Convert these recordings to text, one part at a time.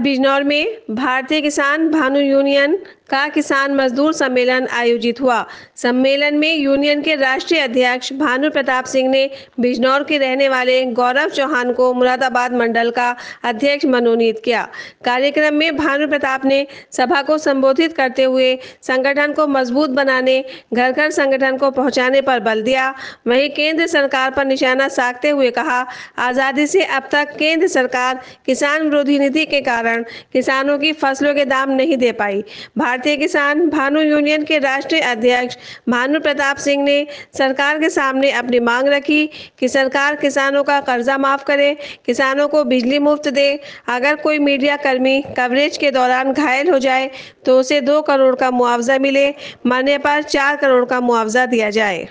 बिजनौर में भारतीय किसान भानु यूनियन का किसान मजदूर सम्मेलन आयोजित हुआ। सम्मेलन में यूनियन के राष्ट्रीय अध्यक्ष भानु प्रताप सिंह ने बिजनौर के रहने वाले गौरव चौहान को मुरादाबाद मंडल का अध्यक्ष मनोनीत किया। कार्यक्रम में भानु प्रताप ने सभा को संबोधित करते हुए संगठन को मजबूत बनाने, घर घर संगठन को पहुंचाने पर बल दिया। वहीं केंद्र सरकार पर निशाना साधते हुए कहा, आज़ादी से अब तक केंद्र सरकार किसान विरोधी नीति के कारण किसानों की फसलों के दाम नहीं दे पाई। भारतीय किसान भानु यूनियन के राष्ट्रीय अध्यक्ष भानु प्रताप सिंह ने सरकार के सामने अपनी मांग रखी कि सरकार किसानों का कर्जा माफ करे, किसानों को बिजली मुफ्त दे। अगर कोई मीडिया कर्मी कवरेज के दौरान घायल हो जाए तो उसे 2 करोड़ का मुआवजा मिले, मरने पर 4 करोड़ का मुआवजा दिया जाए।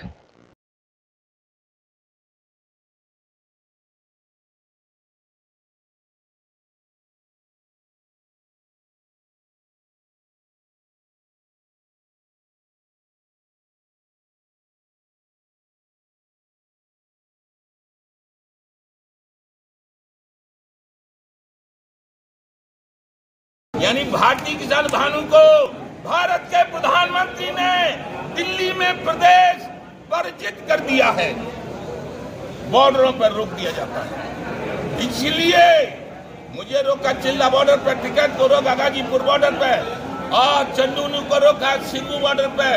यानी भारतीय किसान भानु को भारत के प्रधानमंत्री ने दिल्ली में प्रदेश वर्जित कर दिया है, बॉर्डरों पर रोक दिया जाता है। इसलिए मुझे रोका चिल्ला बॉर्डर पर, टिकट को रोका गाजीपुर बॉर्डर पर और चंदूनू को रोका सिंगू बॉर्डर पर,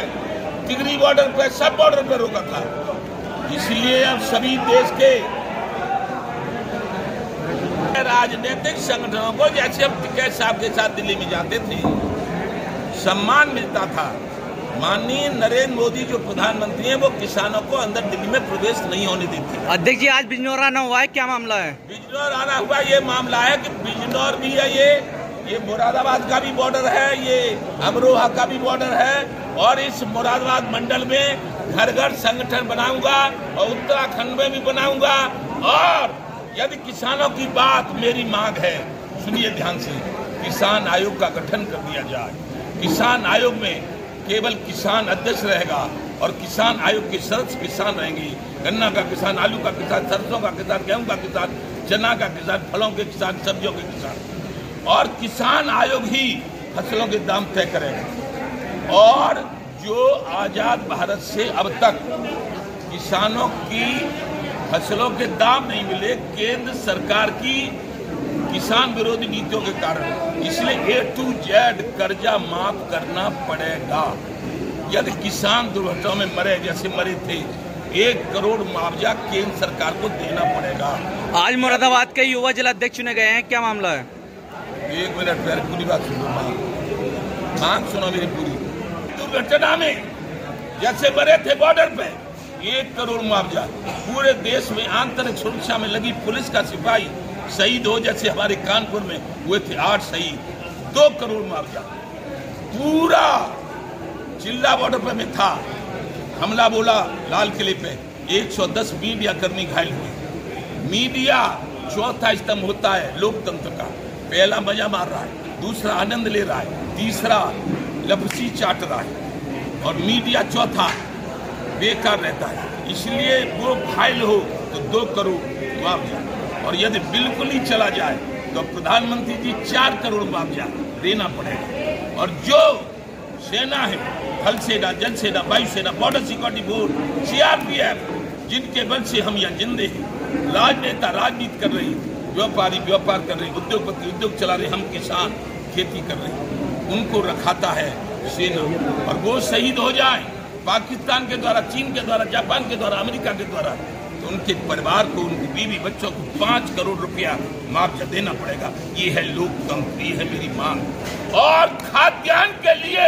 तिगरी बॉर्डर पर, सब बॉर्डर पर रोका था। इसलिए अब सभी देश के राजनीतिक संगठनों को, जैसे हम टिकैत साहब के साथ दिल्ली में जाते थे, सम्मान मिलता था। माननीय नरेंद्र मोदी जो प्रधानमंत्री हैं वो किसानों को अंदर दिल्ली में प्रवेश नहीं होने देते। अध्यक्ष जी, आज बिजनौर आना हुआ है, क्या मामला है? बिजनौर आना हुआ ये मामला है कि बिजनौर भी है, ये मुरादाबाद का भी बॉर्डर है, ये अमरोहा का भी बॉर्डर है, और इस मुरादाबाद मंडल में घर घर संगठन बनाऊंगा और उत्तराखंड में भी बनाऊंगा। और यदि किसानों की बात मेरी मांग है, सुनिए ध्यान से, किसान आयोग का गठन कर दिया जाए। किसान आयोग में केवल किसान अध्यक्ष रहेगा और किसान आयोग के सदस्य किसान रहेंगे। गन्ना का किसान, आलू का किसान, सरसों का किसान, गेहूं का किसान, चना का किसान, फलों के किसान, सब्जियों के किसान। और किसान आयोग ही फसलों के दाम तय करेगा। और जो आजाद भारत से अब तक किसानों की फसलों के दाम नहीं मिले, केंद्र सरकार की किसान विरोधी नीतियों के कारण, इसलिए A to Z कर्जा माफ करना पड़ेगा। यदि किसान दुर्घटनाओं में मरे, जैसे मरे थे, 1 करोड़ मुआवजा केंद्र सरकार को देना पड़ेगा। आज मुरादाबाद के युवा जिलाध्यक्ष चुने गए हैं, क्या मामला है? 1 मिनट पहले पूरी बात सुनो, मांग सुनो मेरी पूरी। दुर्घटना में जैसे मरे थे बॉर्डर पे, 1 करोड़ मुआवजा। पूरे देश में आंतरिक सुरक्षा में लगी पुलिस का सिपाही शहीद हो, जैसे हमारे कानपुर में हुए थे 8 शहीद, 2 करोड़ मुआवजा। पूरा चिल्ला बॉर्डर पे में था, हमला बोला लाल किले पे, 110 मीडिया कर्मी घायल हुए। मीडिया चौथा स्तंभ होता है लोकतंत्र का। पहला मजा मार रहा है, दूसरा आनंद ले रहा है, तीसरा लपसी चाट रहा है, और मीडिया चौथा बेकार रहता है। इसलिए वो घायल हो तो 2 करोड़ मुआवजा, और यदि बिल्कुल ही चला जाए तो प्रधानमंत्री जी 4 करोड़ मुआवजा देना पड़ेगा। और जो सेना है, थल सेना, जल सेना, वायु सेना, बॉर्डर सिक्योरिटी बोर्ड, CRPF, जिनके बल से हम यहाँ जिंदे हैं, राजनेता राजनीति कर रहे हैं, व्यापारी व्यापार कर रहे हैं, उद्योगपति उद्योग चला रहे हैं, हम किसान खेती कर रहे हैं, उनको रखाता है सेना। और वो शहीद हो जाए पाकिस्तान के द्वारा, चीन के द्वारा, जापान के द्वारा, अमेरिका के द्वारा, तो उनके परिवार को, उनकी बीवी बच्चों को 5 करोड़ रुपया मुआवजा देना पड़ेगा। ये है लोकतंत्र, ये है मेरी मांग। और खाद्यान्न के लिए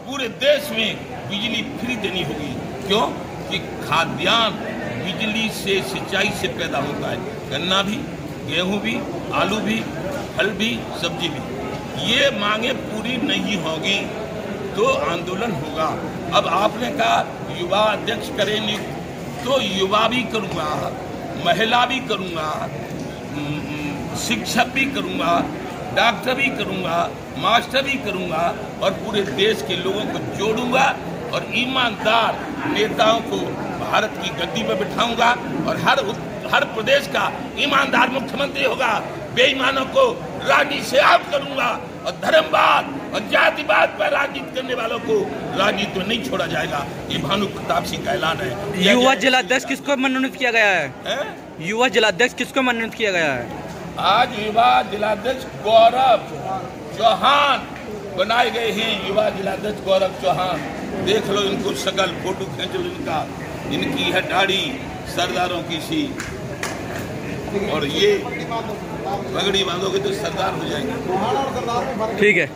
पूरे देश में बिजली फ्री देनी होगी। क्यों? कि खाद्यान्न बिजली से, सिंचाई से पैदा होता है। गन्ना भी, गेहूं भी, आलू भी, फल भी, सब्जी भी। ये मांगे पूरी नहीं होगी तो आंदोलन होगा। अब आपने कहा युवा अध्यक्ष करेंगे, तो युवा भी करूँगा, महिला भी करूँगा, शिक्षक भी करूँगा, डॉक्टर भी करूँगा, मास्टर भी करूँगा, और पूरे देश के लोगों को जोड़ूंगा और ईमानदार नेताओं को भारत की गद्दी पर बिठाऊंगा। और हर प्रदेश का ईमानदार मुख्यमंत्री होगा, बेईमानों को राजनीति से आउट करूंगा और धर्मवाद और जातिवाद पर राजनीति करने वालों को राजनीति में नहीं छोड़ा जाएगा। ये भानु प्रताप सिंह का ऐलान है। युवा जिलाध्यक्ष किसको मनोनीत किया गया है? युवा जिलाध्यक्ष किसको मनोनीत किया गया है? आज युवा जिलाध्यक्ष गौरव चौहान बनाए गए हैं। युवा जिलाध्यक्ष गौरव चौहान, देख लो इनको शकल, फोटो खींच लो इनका, इनकी है दाढ़ी सरदारों की सी, और ये पगड़ी बांधोगे तो सरदार हो जाएंगे। ठीक है।